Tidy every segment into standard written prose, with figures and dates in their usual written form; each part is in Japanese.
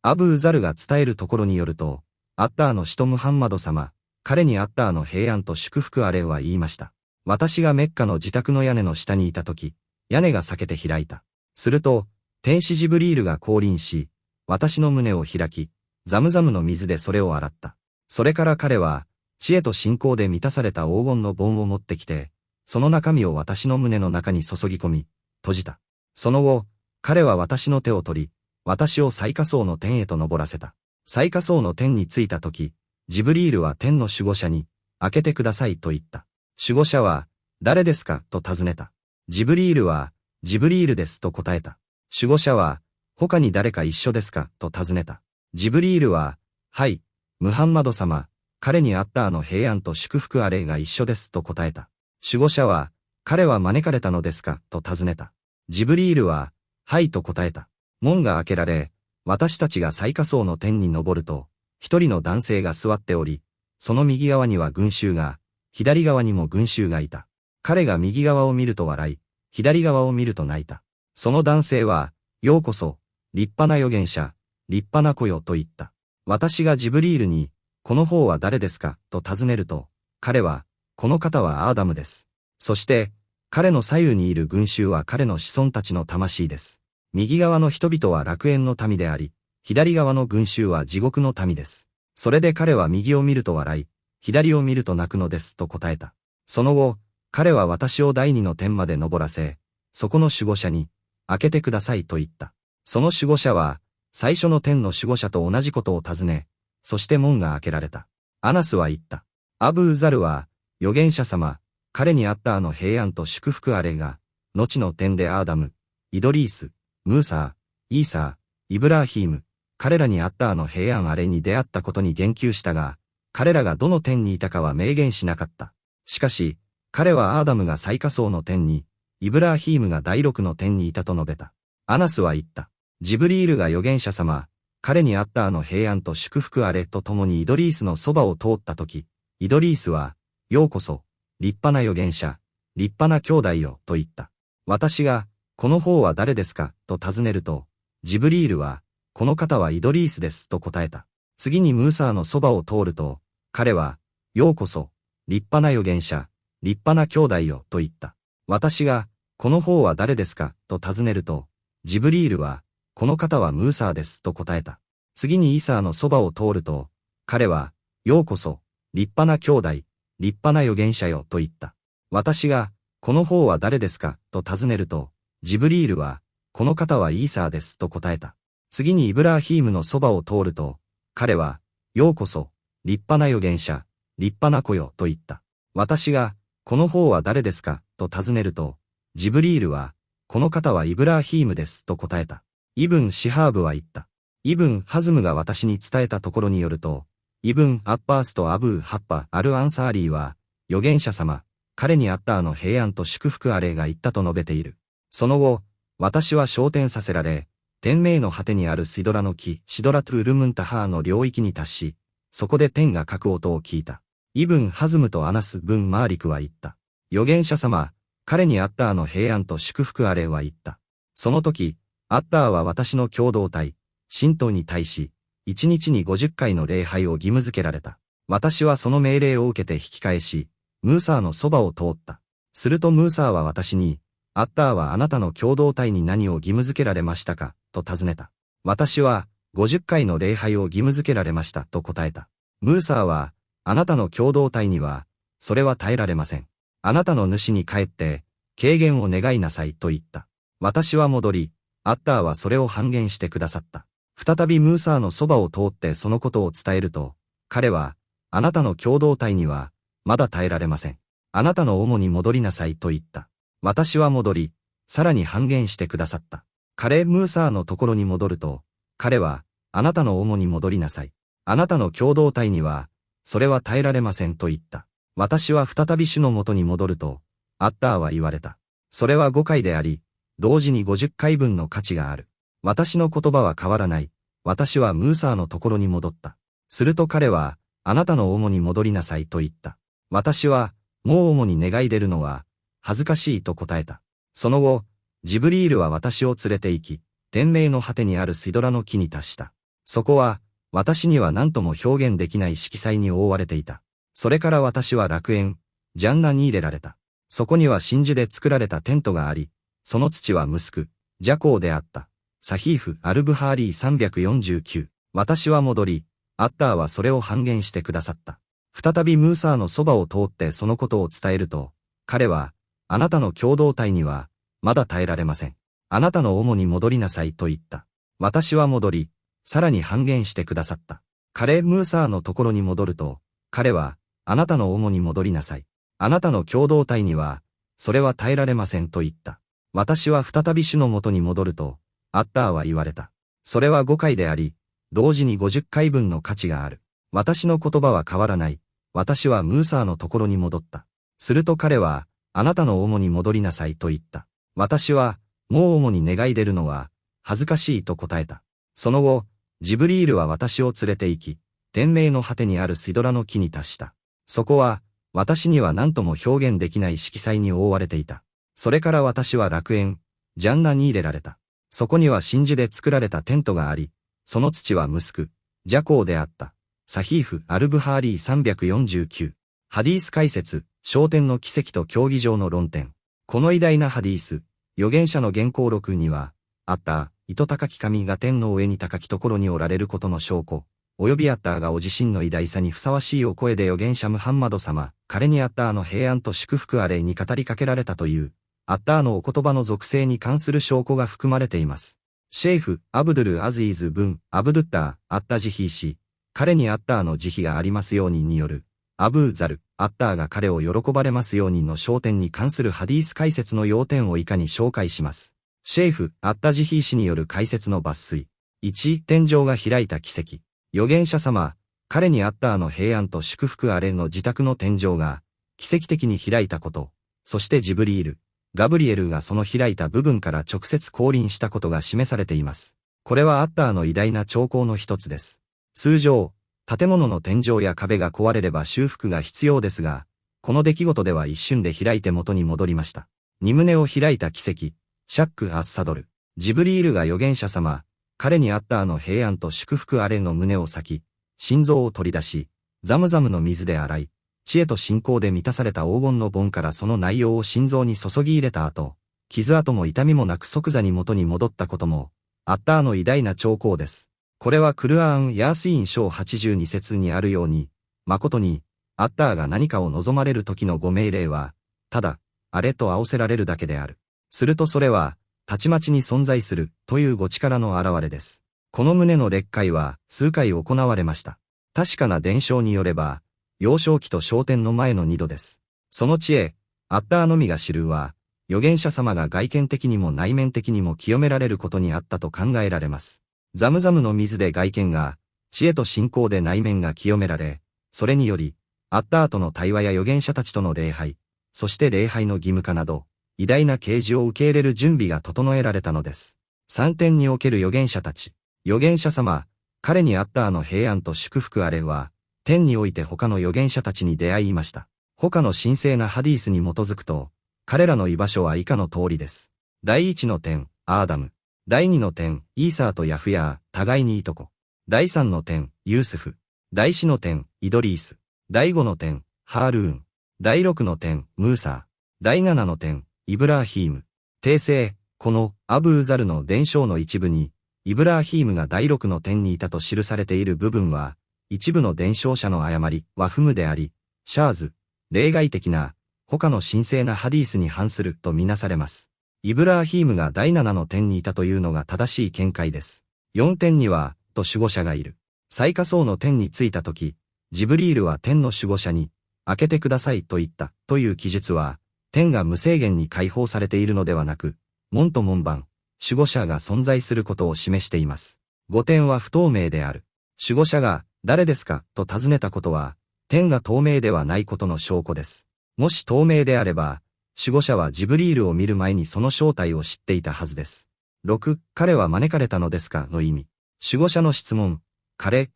アブーザルが伝えるところによると、アッターの使徒ムハンマド様、彼にアッターの平安と祝福あれは言いました。私がメッカの自宅の屋根の下にいたとき、屋根が裂けて開いた。すると、天使ジブリールが降臨し、私の胸を開き、ザムザムの水でそれを洗った。それから彼は、知恵と信仰で満たされた黄金の盆を持ってきて、その中身を私の胸の中に注ぎ込み、閉じた。その後、彼は私の手を取り、私を最下層の天へと登らせた。最下層の天に着いたとき、ジブリールは天の守護者に、開けてくださいと言った。守護者は、誰ですかと尋ねた。ジブリールは、ジブリールですと答えた。守護者は、他に誰か一緒ですかと尋ねた。ジブリールは、はい、ムハンマド様、彼にアッターの平安と祝福あれが一緒ですと答えた。守護者は、彼は招かれたのですかと尋ねた。ジブリールは、はいと答えた。門が開けられ、私たちが最下層の天に登ると、一人の男性が座っており、その右側には群衆が、左側にも群衆がいた。彼が右側を見ると笑い、左側を見ると泣いた。その男性は、ようこそ、立派な預言者、立派な子よと言った。私がジブリールに、この方は誰ですかと尋ねると、彼は、この方はアーダムです。そして、彼の左右にいる群衆は彼の子孫たちの魂です。右側の人々は楽園の民であり、左側の群衆は地獄の民です。それで彼は右を見ると笑い、左を見ると泣くのですと答えた。その後、彼は私を第二の天まで登らせ、そこの守護者に、開けてくださいと言った。その守護者は、最初の天の守護者と同じことを尋ね、そして門が開けられた。アナスは言った。アブーザルは、預言者様、彼にアッターの平安と祝福あれが、後の天でアーダム、イドリース、ムーサー、イーサー、イブラーヒーム、彼らにアッターの平安あれに出会ったことに言及したが、彼らがどの天にいたかは明言しなかった。しかし、彼はアーダムが最下層の天に、イブラーヒームが第六の天にいたと述べた。アナスは言った。ジブリールが預言者様、彼にアッターの平安と祝福あれと共にイドリースのそばを通ったとき、イドリースは、ようこそ、立派な預言者、立派な兄弟よ、と言った。私が、この方は誰ですか、と尋ねると、ジブリールは、この方はイドリースです、と答えた。次にムーサーのそばを通ると、彼は、ようこそ、立派な預言者、立派な兄弟よ、と言った。私が、この方は誰ですか、と尋ねると、ジブリールは、この方はムーサーです、と答えた。次にイサーのそばを通ると、彼は、ようこそ、立派な兄弟、立派な預言者よ、と言った。私が、この方は誰ですか、と尋ねると、ジブリールは、この方はイーサーです、と答えた。次にイブラーヒームのそばを通ると、彼は、ようこそ、立派な預言者、立派な子よ、と言った。私が、この方は誰ですか、と尋ねると、ジブリールは、この方はイブラーヒームです、と答えた。イブン・シハーブは言った。イブン・ハズムが私に伝えたところによると、イブン・アッバースとアブー・ハッパ・アル・アンサーリーは、預言者様、彼にアッターの平安と祝福あれが言ったと述べている。その後、私は昇天させられ、天命の果てにあるシドラの木、シドラトゥールムンタハーの領域に達し、そこで天が書く音を聞いた。イブン・ハズムとアナス・ブン・マーリクは言った。預言者様、彼にアッターの平安と祝福あれは言った。その時、アッターは私の共同体、神道に対し、1日に50回の礼拝を義務付けられた。私はその命令を受けて引き返し、ムーサーのそばを通った。するとムーサーは私に、アッターはあなたの共同体に何を義務付けられましたかと尋ねた。私は、50回の礼拝を義務付けられましたと答えた。ムーサーは、あなたの共同体には、それは耐えられません。あなたの主に帰って、軽減を願いなさいと言った。私は戻り、アッターはそれを半減してくださった。再びムーサーのそばを通ってそのことを伝えると、彼は、あなたの共同体には、まだ耐えられません。あなたの主に戻りなさいと言った。私は戻り、さらに半減してくださった。彼ムーサーのところに戻ると、彼は、あなたの主に戻りなさい。あなたの共同体には、それは耐えられませんと言った。私は再び主の元に戻ると、アッターは言われた。それは5回であり、同時に50回分の価値がある。私の言葉は変わらない。私はムーサーのところに戻った。すると彼は、あなたの主に戻りなさいと言った。私は、もう主に願い出るのは、恥ずかしいと答えた。その後、ジブリールは私を連れて行き、天命の果てにあるシドラの木に達した。そこは、私には何とも表現できない色彩に覆われていた。それから私は楽園、ジャンナに入れられた。そこには真珠で作られたテントがあり、その土はムスク、ジャコウであった。サヒーフ・アルブハーリー349。私は戻り、アッターはそれを半減してくださった。再びムーサーのそばを通ってそのことを伝えると、彼は、あなたの共同体には、まだ耐えられません。あなたの主に戻りなさいと言った。私は戻り、さらに半減してくださった。ムーサーのところに戻ると、彼は、あなたの主に戻りなさい。あなたの共同体には、それは耐えられませんと言った。私は再び主の元に戻ると、アッターは言われた。それは5回であり、同時に50回分の価値がある。私の言葉は変わらない。私はムーサーのところに戻った。すると彼は、あなたの主に戻りなさいと言った。私は、もう主に願い出るのは、恥ずかしいと答えた。その後、ジブリールは私を連れて行き、天命の果てにあるシドラの木に達した。そこは、私には何とも表現できない色彩に覆われていた。それから私は楽園、ジャンナに入れられた。そこには真珠で作られたテントがあり、その土はムスク、ジャコウであった。サヒーフ・アルブハーリー349。ハディース解説、昇天の奇跡と競技場の論点。この偉大なハディース、預言者の原稿録には、アッター、糸高き神が天の上に高きところにおられることの証拠、及びアッターがお自身の偉大さにふさわしいお声で預言者ムハンマド様、彼にアッターの平安と祝福あれに語りかけられたという、アッターのお言葉の属性に関する証拠が含まれています。シェイフ、アブドゥル・アズイズ・ブン、アブドゥッター、アッタジヒー氏、彼にアッターの慈悲がありますようにによる、アブーザル、アッターが彼を喜ばれますようにの焦点に関するハディース解説の要点を以下に紹介します。シェイフ、アッタジヒー氏による解説の抜粋。1、天井が開いた奇跡。預言者様、彼にアッターの平安と祝福あれの自宅の天井が、奇跡的に開いたこと、そしてジブリール、ガブリエルがその開いた部分から直接降臨したことが示されています。これはアッターの偉大な兆候の一つです。通常、建物の天井や壁が壊れれば修復が必要ですが、この出来事では一瞬で開いて元に戻りました。二胸を開いた奇跡、シャック・アッサドル。ジブリールが預言者様、彼にアッターの平安と祝福あれの胸を裂き、心臓を取り出し、ザムザムの水で洗い、知恵と信仰で満たされた黄金の盆からその内容を心臓に注ぎ入れた後、傷跡も痛みもなく即座に元に戻ったことも、アッターの偉大な兆候です。これはクルアーン・ヤースイン章82節にあるように、誠に、アッターが何かを望まれる時のご命令は、ただ、あれと仰せられるだけである。するとそれは、たちまちに存在する、というご力の現れです。この旨の裂解は、数回行われました。確かな伝承によれば、幼少期と昇天の前の2度です。その知恵、アッターのみが知るは、預言者様が外見的にも内面的にも清められることにあったと考えられます。ザムザムの水で外見が、知恵と信仰で内面が清められ、それにより、アッターとの対話や預言者たちとの礼拝、そして礼拝の義務化など、偉大な啓示を受け入れる準備が整えられたのです。3点における預言者たち。預言者様、彼にアッターの平安と祝福あれは、天において他の預言者たちに出会いました。他の神聖なハディースに基づくと、彼らの居場所は以下の通りです。第1の点、アーダム。第2の点、イーサーとヤフヤー、互いにいとこ。第3の点、ユースフ。第4の点、イドリース。第5の点、ハールーン。第6の点、ムーサー。第7の点、イブラーヒーム。訂正、このアブーザルの伝承の一部に、イブラーヒームが第6の点にいたと記されている部分は、一部の伝承者の誤り、ワフムであり、シャーズ、例外的な、他の神聖なハディースに反するとみなされます。イブラーヒームが第7の点にいたというのが正しい見解です。4点には、と守護者がいる。最下層の天に着いたとき、ジブリールは天の守護者に、開けてくださいと言ったという記述は、天が無制限に解放されているのではなく、門と門番、守護者が存在することを示しています。5点は不透明である。守護者が、誰ですかと尋ねたことは、天が透明ではないことの証拠です。もし透明であれば、守護者はジブリールを見る前にその正体を知っていたはずです。6、彼は招かれたのですかの意味。守護者の質問、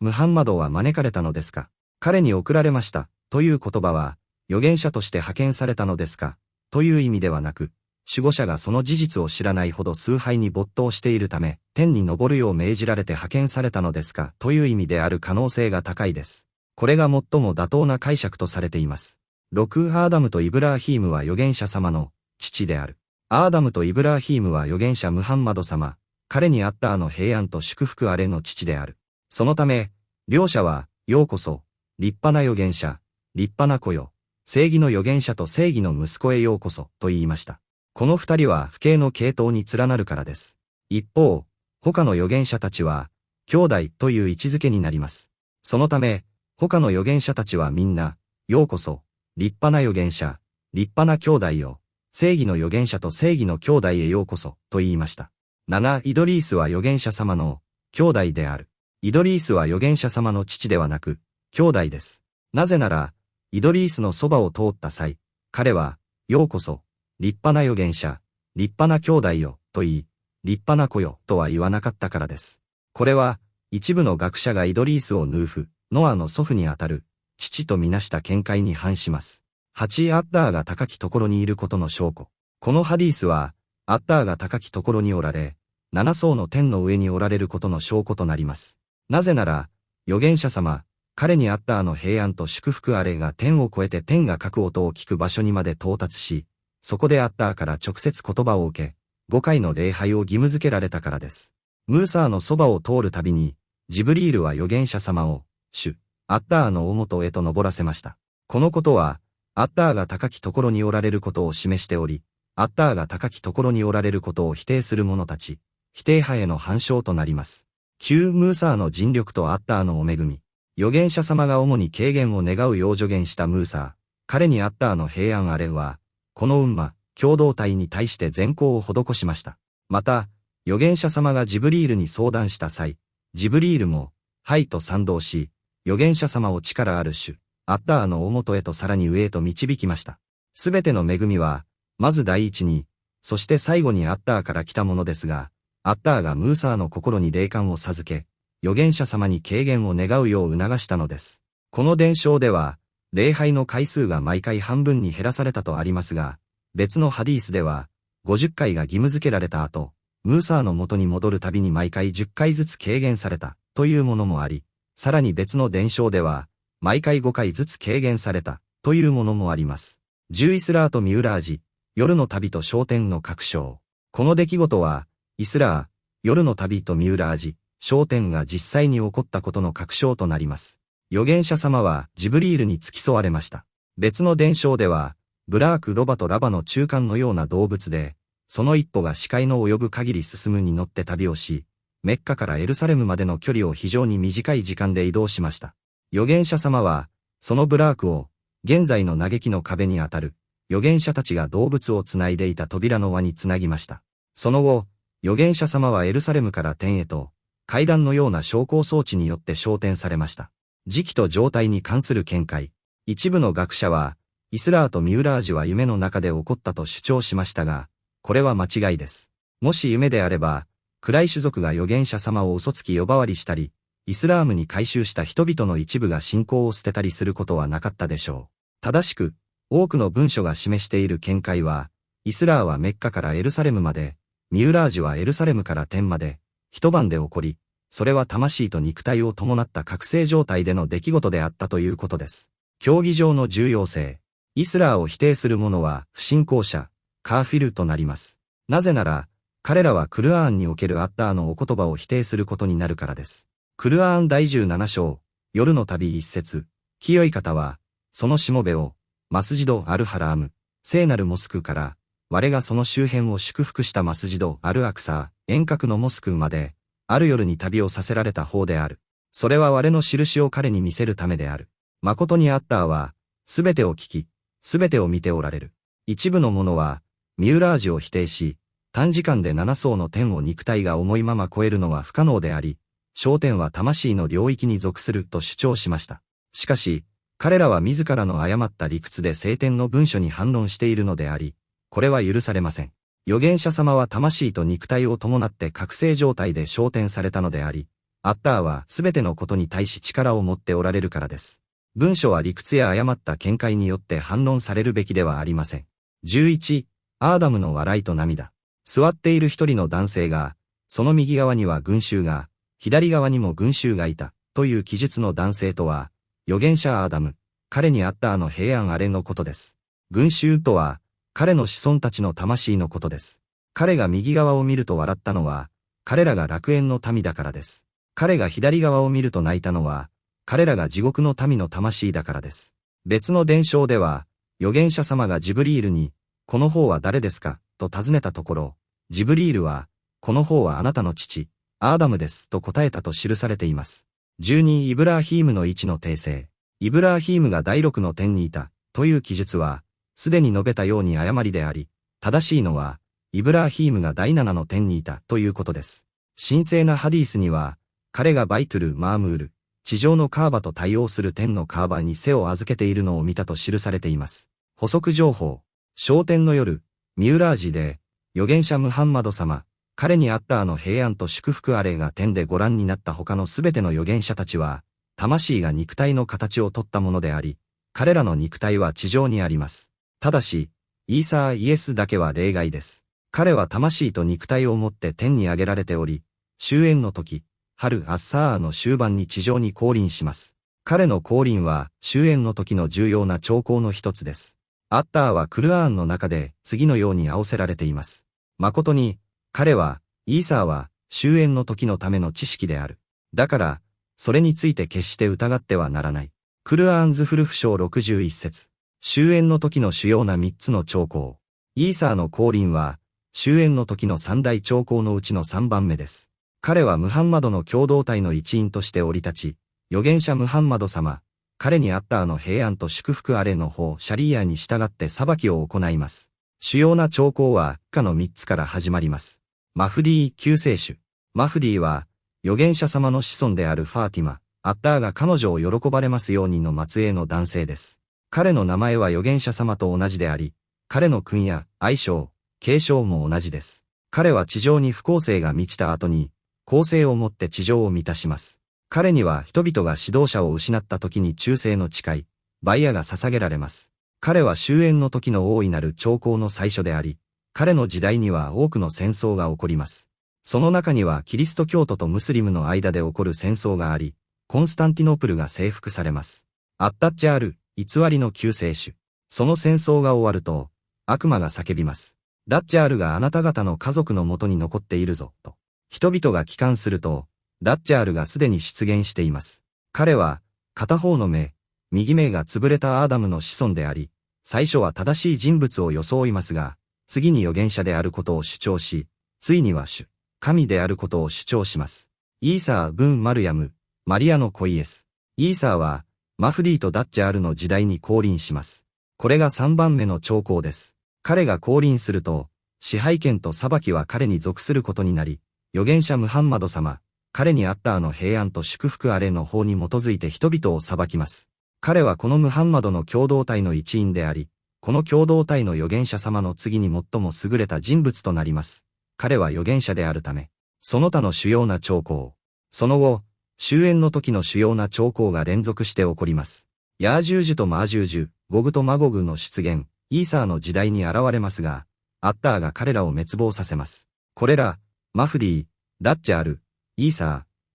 ムハンマドは招かれたのですか。彼に送られました、という言葉は、預言者として派遣されたのですか、という意味ではなく、守護者がその事実を知らないほど崇拝に没頭しているため、天に昇るよう命じられて派遣されたのですか、という意味である可能性が高いです。これが最も妥当な解釈とされています。6. アーダムとイブラーヒームは預言者様の父である。アーダムとイブラーヒームは預言者ムハンマド様、彼にアッターの平安と祝福あれの父である。そのため、両者は、ようこそ、立派な預言者、立派な子よ、正義の預言者と正義の息子へようこそ、と言いました。この二人は父系の系統に連なるからです。一方、他の預言者たちは、兄弟という位置づけになります。そのため、他の預言者たちはみんな、ようこそ、立派な預言者、立派な兄弟よ、正義の預言者と正義の兄弟へようこそ、と言いました。7. イドリースは預言者様の兄弟である。イドリースは預言者様の父ではなく、兄弟です。なぜなら、イドリースのそばを通った際、彼は、ようこそ、立派な預言者、立派な兄弟よ、と言い、立派な子よ、とは言わなかったからです。これは、一部の学者がイドリースをヌーフ、ノアの祖父にあたる、父とみなした見解に反します。8. アッターが高きところにいることの証拠。このハディースは、アッターが高きところにおられ、七層の天の上におられることの証拠となります。なぜなら、預言者様、彼にアッターの平安と祝福あれが天を越えて天が書く音を聞く場所にまで到達し、そこでアッターから直接言葉を受け、5回の礼拝を義務付けられたからです。ムーサーのそばを通るたびに、ジブリールは預言者様を、主、アッターの大元へと登らせました。このことは、アッターが高きところにおられることを示しており、アッターが高きところにおられることを否定する者たち、否定派への反証となります。9. ムーサーの尽力とアッターのお恵み。預言者様が主に軽減を願うよう助言したムーサー、彼にアッターの平安あれは、この共同体に対して善行を施しました。また、預言者様がジブリールに相談した際、ジブリールも、はいと賛同し、預言者様を力ある主、アッターの大元へとさらに上へと導きました。すべての恵みは、まず第一に、そして最後にアッターから来たものですが、アッターがムーサーの心に霊感を授け、預言者様に軽減を願うよう促したのです。この伝承では、礼拝の回数が毎回半分に減らされたとありますが、別のハディースでは、50回が義務付けられた後、ムーサーの元に戻るたびに毎回10回ずつ軽減された、というものもあり、さらに別の伝承では、毎回5回ずつ軽減された、というものもあります。10イスラーとミューラージ、夜の旅と昇天の確証。この出来事は、イスラー、夜の旅とミューラージ、昇天が実際に起こったことの確証となります。預言者様はジブリールに付き添われました。別の伝承では、ブラーク・ロバとラバの中間のような動物で、その一歩が視界の及ぶ限り進むに乗って旅をし、メッカからエルサレムまでの距離を非常に短い時間で移動しました。預言者様は、そのブラークを、現在の嘆きの壁にあたる、預言者たちが動物をつないでいた扉の輪につなぎました。その後、預言者様はエルサレムから天へと、階段のような昇降装置によって昇天されました。時期と状態に関する見解。一部の学者は、イスラーとミューラージュは夢の中で起こったと主張しましたが、これは間違いです。もし夢であれば、暗い種族が預言者様を嘘つき呼ばわりしたり、イスラームに改宗した人々の一部が信仰を捨てたりすることはなかったでしょう。正しく、多くの文書が示している見解は、イスラーはメッカからエルサレムまで、ミューラージュはエルサレムから天まで、一晩で起こり、それは魂と肉体を伴った覚醒状態での出来事であったということです。教義上の重要性。イスラーを否定する者は不信仰者、カーフィルとなります。なぜなら、彼らはクルアーンにおけるアッターのお言葉を否定することになるからです。クルアーン第17章、夜の旅一節、清い方は、そのしもべを、マスジド・アルハラーム、聖なるモスクから、我がその周辺を祝福したマスジド・アルアクサー、遠隔のモスクまで、ある夜に旅をさせられた方である。それは我の印を彼に見せるためである。誠にアッターは、すべてを聞き、すべてを見ておられる。一部の者は、ミューラージュを否定し、短時間で7層の天を肉体が重いまま超えるのは不可能であり、昇天は魂の領域に属すると主張しました。しかし、彼らは自らの誤った理屈で聖典の文書に反論しているのであり、これは許されません。預言者様は魂と肉体を伴って覚醒状態で昇天されたのであり、アッターはすべてのことに対し力を持っておられるからです。文書は理屈や誤った見解によって反論されるべきではありません。11、アーダムの笑いと涙。座っている一人の男性が、その右側には群衆が、左側にも群衆がいた、という記述の男性とは、預言者アーダム、彼にあった平安あれのことです。群衆とは、彼の子孫たちの魂のことです。彼が右側を見ると笑ったのは、彼らが楽園の民だからです。彼が左側を見ると泣いたのは、彼らが地獄の民の魂だからです。別の伝承では、預言者様がジブリールに、この方は誰ですかと尋ねたところ、ジブリールは、この方はあなたの父、アーダムです、と答えたと記されています。12イブラーヒームの位置の訂正。イブラーヒームが第6の天にいた、という記述は、すでに述べたように誤りであり、正しいのは、イブラーヒームが第7の天にいた、ということです。神聖なハディースには、彼がバイトゥル・マームール、地上のカーバと対応する天のカーバに背を預けているのを見たと記されています。補足情報。昇天の夜、ミューラージで、預言者ムハンマド様、彼にあった平安と祝福あれが天でご覧になった他のすべての預言者たちは、魂が肉体の形をとったものであり、彼らの肉体は地上にあります。ただし、イーサー・イエスだけは例外です。彼は魂と肉体を持って天に上げられており、終焉の時、春アッサーの終盤に地上に降臨します。彼の降臨は終焉の時の重要な兆候の一つです。アッターはクルアーンの中で次のように仰せられています。誠に、彼は、イーサーは終焉の時のための知識である。だから、それについて決して疑ってはならない。クルアーンズフルフ章61節。終焉の時の主要な3つの兆候。イーサーの降臨は、終焉の時の3大兆候のうちの3番目です。彼はムハンマドの共同体の一員として降り立ち、預言者ムハンマド様、彼にあった平安と祝福あれの法シャリーアに従って裁きを行います。主要な兆候は以下の3つから始まります。マフディ救世主。マフディは、預言者様の子孫であるファーティマ、アッターが彼女を喜ばれますようにの末裔の男性です。彼の名前は預言者様と同じであり、彼の訓や愛称、継承も同じです。彼は地上に不公正が満ちた後に、公正をもって地上を満たします。彼には人々が指導者を失った時に忠誠の誓い、バイアが捧げられます。彼は終焉の時の大いなる兆候の最初であり、彼の時代には多くの戦争が起こります。その中にはキリスト教徒とムスリムの間で起こる戦争があり、コンスタンティノープルが征服されます。アッタッチャール、偽りの救世主。その戦争が終わると、悪魔が叫びます。ダッチャールがあなた方の家族のもとに残っているぞ、と。人々が帰還すると、ダッチャールがすでに出現しています。彼は、片方の目、右目が潰れたアーダムの子孫であり、最初は正しい人物を装いますが、次に預言者であることを主張し、ついには主、神であることを主張します。イーサー・ブン・マルヤム、マリアの子イエス。イーサーは、マフディとダッチャールの時代に降臨します。これが3番目の兆候です。彼が降臨すると、支配権と裁きは彼に属することになり、預言者ムハンマド様、彼にあった平安と祝福あれの法に基づいて人々を裁きます。彼はこのムハンマドの共同体の一員であり、この共同体の預言者様の次に最も優れた人物となります。彼は預言者であるため、その他の主要な兆候。その後、終焉の時の主要な兆候が連続して起こります。ヤージュージュとマージュージュ、ゴグとマゴグの出現、イーサーの時代に現れますが、アッターが彼らを滅亡させます。これら、マフディ、ダッチャール、イーサ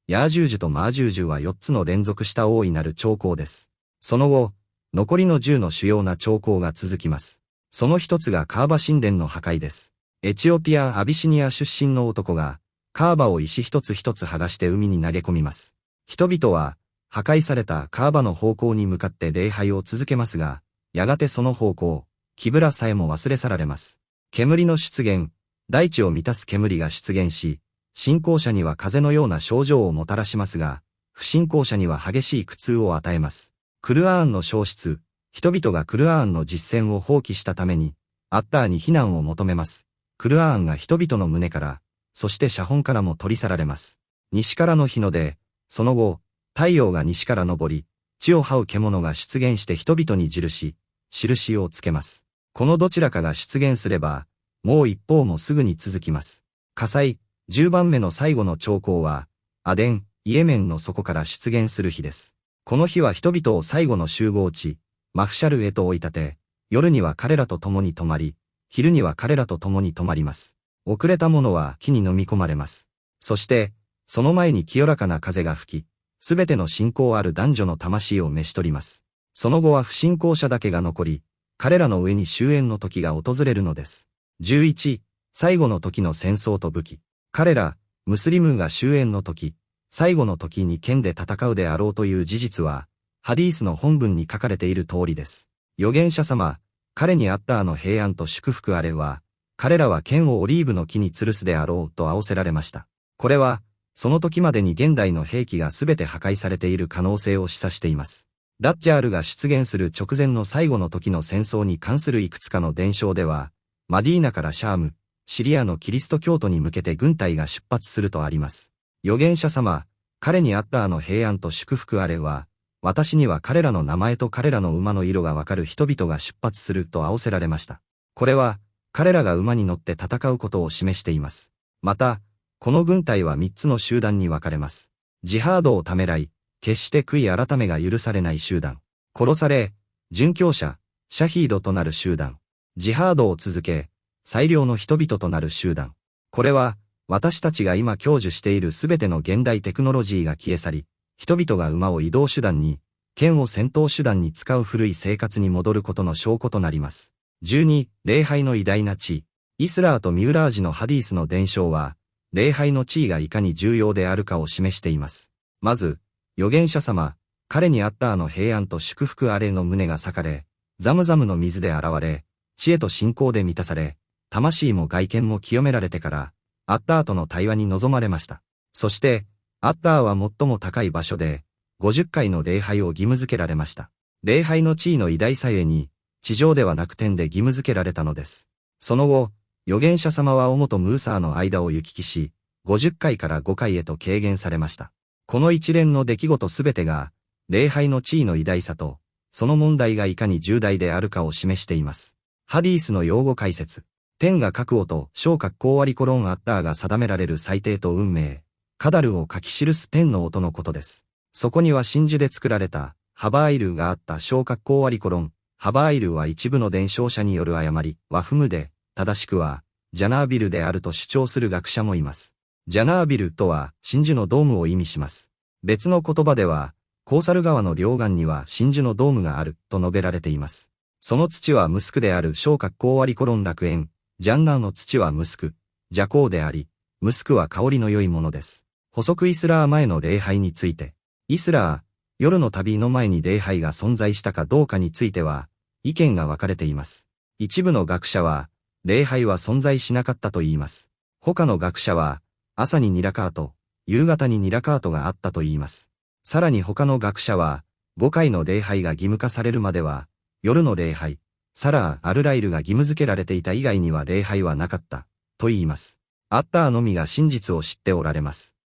ー、ヤージュージュとマージュージュは4つの連続した大いなる兆候です。その後、残りの10の主要な兆候が続きます。その一つがカーバ神殿の破壊です。エチオピア・アビシニア出身の男が、カーバを石一つ一つ剥がして海に投げ込みます。人々は、破壊されたカーバの方向に向かって礼拝を続けますが、やがてその方向、キブラさえも忘れ去られます。煙の出現、大地を満たす煙が出現し、信仰者には風のような症状をもたらしますが、不信仰者には激しい苦痛を与えます。クルアーンの消失、人々がクルアーンの実践を放棄したために、アッターに非難を求めます。クルアーンが人々の胸から、そして写本からも取り去られます。西からの日の出、その後、太陽が西から昇り、地を這う獣が出現して人々に印をつけます。このどちらかが出現すれば、もう一方もすぐに続きます。火災、10番目の最後の兆候は、アデン、イエメンの底から出現する日です。この日は人々を最後の集合地、マフシャルへと追い立て、夜には彼らと共に泊まり、昼には彼らと共に泊まります。遅れた者は木に飲み込まれます。そして、その前に清らかな風が吹き、すべての信仰ある男女の魂を召し取ります。その後は不信仰者だけが残り、彼らの上に終焉の時が訪れるのです。11、最後の時の戦争と武器。彼ら、ムスリムが終焉の時、最後の時に剣で戦うであろうという事実は、ハディースの本文に書かれている通りです。預言者様、彼にアッラーの平安と祝福あれは、彼らは剣をオリーブの木に吊るすであろうと仰せられました。これは、その時までに現代の兵器がすべて破壊されている可能性を示唆しています。ダッジャールが出現する直前の最後の時の戦争に関するいくつかの伝承では、マディーナからシャーム、シリアのキリスト教徒に向けて軍隊が出発するとあります。預言者様、彼にアッラーの平安と祝福あれは、私には彼らの名前と彼らの馬の色がわかる人々が出発すると仰せられました。これは、彼らが馬に乗って戦うことを示しています。また、この軍隊は3つの集団に分かれます。ジハードをためらい、決して悔い改めが許されない集団。殺され、殉教者、シャヒードとなる集団。ジハードを続け、最良の人々となる集団。これは、私たちが今享受しているすべての現代テクノロジーが消え去り、人々が馬を移動手段に、剣を戦闘手段に使う古い生活に戻ることの証拠となります。12、礼拝の偉大な地位。イスラーとミウラージのハディースの伝承は、礼拝の地位がいかに重要であるかを示しています。まず、預言者様、彼にアッラーの平安と祝福あれの胸が裂かれ、ザムザムの水で洗われ、知恵と信仰で満たされ、魂も外見も清められてから、アッラーとの対話に臨まれました。そして、アッラーは最も高い場所で、50回の礼拝を義務付けられました。礼拝の地位の偉大さゆえに、地上ではなく天で義務付けられたのです。その後、預言者様はオモとムーサーの間を行き来し、50回から5回へと軽減されました。この一連の出来事すべてが、礼拝の地位の偉大さと、その問題がいかに重大であるかを示しています。ハディースの用語解説。天が各音、小括弧割りコロンアッラーが定められる最低と運命、カダルを書き記す天の音のことです。そこには真珠で作られた、ハバーイルがあった小括弧割りコロン、ハバーイルは一部の伝承者による誤り、ワフムで、正しくは、ジャナービルであると主張する学者もいます。ジャナービルとは、真珠のドームを意味します。別の言葉では、コーサル川の両岸には真珠のドームがある、と述べられています。その土はムスクである小括弧割りコロン楽園、ジャンナーの土はムスク、ジャコウであり、ムスクは香りの良いものです。補足イスラー前の礼拝について、イスラー、夜の旅の前に礼拝が存在したかどうかについては、意見が分かれています。一部の学者は、礼拝は存在しなかったと言います。他の学者は、朝に2ラカート、夕方に2ラカートがあったと言います。さらに他の学者は、5回の礼拝が義務化されるまでは、夜の礼拝、サラー・アルライルが義務付けられていた以外には礼拝はなかった、と言います。アッラーのみが真実を知っておられます。